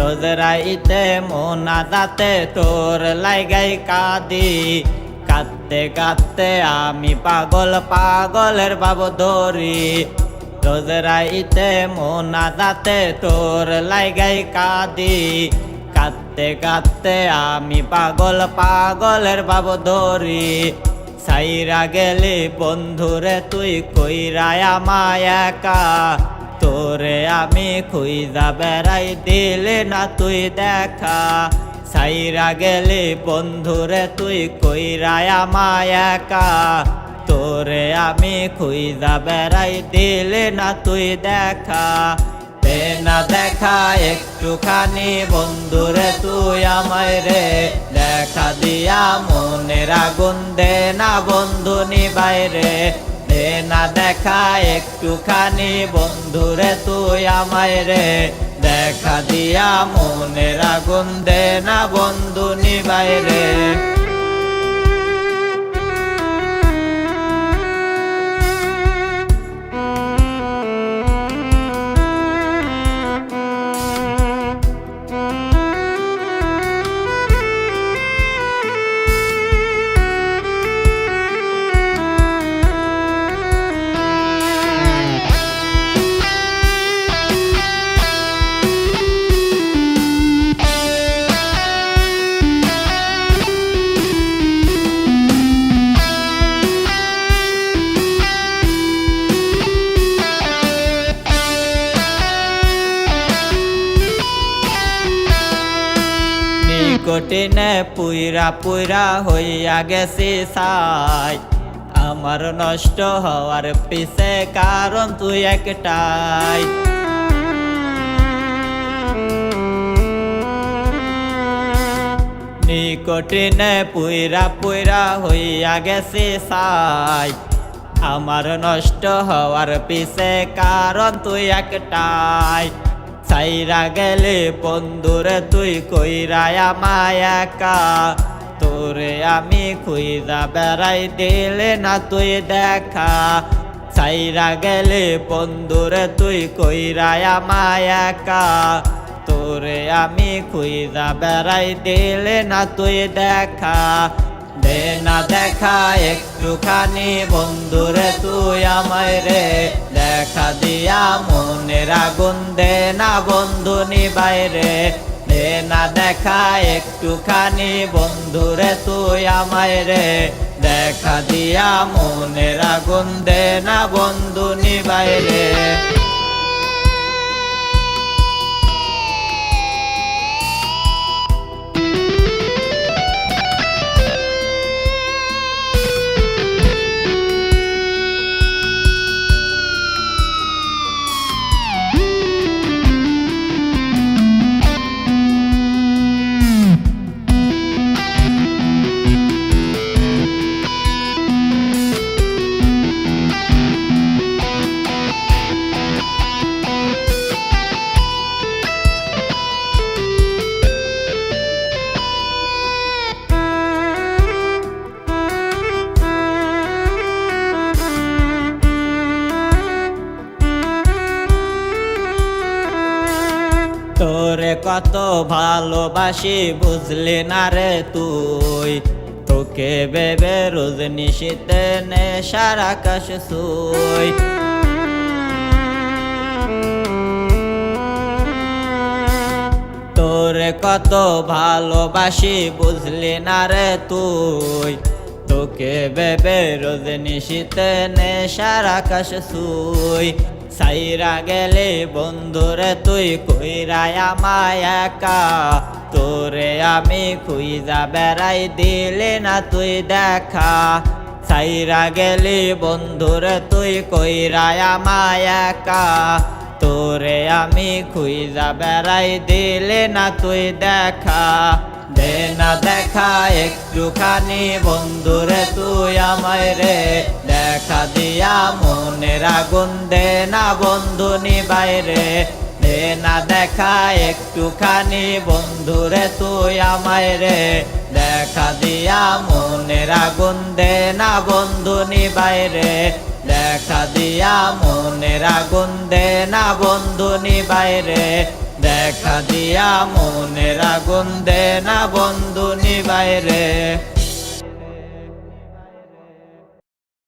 রোজ রাইতে মোনাজাতে তোর লাগাই কাঁদি, কাঁদতে কাঁদতে আমি পাগল পাগলের ভাব ধরি। রোজ রাইতে মোনাজাতে তোর লাগাই কাঁদি, কাঁদতে কাঁদতে আমি পাগল পাগলের ভাব ধরি। সাইরা গেলি বন্ধুরে তুই কইরা আমায় একা, তোরে আমি খুঁজা বেড়াই দিলে না তুই দেখা। সাইরা গেলি বন্ধুরে তুই কইরা আমায় একা, তোরে আমি খুঁজা বেড়াই দিলে না তুই দেখা। দে না দেখা একটুখানি বন্ধুরে তুই আমায় রে, দেখা দিয়া মনের আগুন দে না বন্ধু নিভাই রে। দে না দেখা একটুখানি বন্ধুরে তুই আমায় রে, দেখা দিয়া মনের আগুন দে না বন্ধু নিভাই রে। কঠিনে পুইরা পুইরা হইয়া গেছি ছাই, আমার নষ্ট হওয়ার পিছে কারণ তুই একটাই। নিকটিনে পুইরা পুইরা হইয়া গেছি ছাই, আমার নষ্ট হওয়ার পিছে কারণ তুই একটাই। সাইরা গেলে বন্ধুরে তুই কইরা আমায় একা, তোরে আমি খুঁজা বেড়াই দিলে না তুই দেখা। সাইরা গেলে বন্ধুরে তুই কইরা আমায় একা, তোরে আমি খুঁজা বেড়াই দিলে না তুই দেখা। দে না দেখা একটুখানি বন্ধুরে তুই আমায় রে, দেখা দিয়া মনের আগুন দে না বন্ধু নিভাই রে। দে না দেখা একটুখানি বন্ধুরে তুই আমায় রে, দেখা দিয়া মনের আগুন দে না বন্ধু নিভাই রে। তোরে কত ভালোবাসি বুঝলি না রে তুই, তোকে ভেবে রোজ নিশীতে নেশার আকাশ ছুঁই। তোরে কত ভালোবাসি বুঝলি না রে তুই, তোকে ভেবে রোজ নিশীতে নেশার আকাশ ছুঁই। সাইরা গেলে বন্ধুরে তুই কইরা আমায় একা, তোরে আমি খুঁজা বেড়াই দিলে না তুই দেখা। সাইরা গেলি বন্ধুরে তুই কইরা আমায় একা, তোরে আমি খুঁজা বেড়াই দিলে না তুই দেখা। দে না দেখা একটুখানি বন্ধুরে তুই আমায় রে, দেখা দিয়া মনের আগুন দে না বন্ধু নিভাই রে। দে না দেখা একটুখানি বন্ধুরে তুই আমায় রে, দেখা দিয়া মনের আগুন দে না বন্ধু নিভাই রে। দেখা দিয়া মনের আগুন দে না বন্ধু নিভাই রে, দেখা দিয়া মনের আগুন দে না বন্ধু নিবাই রে।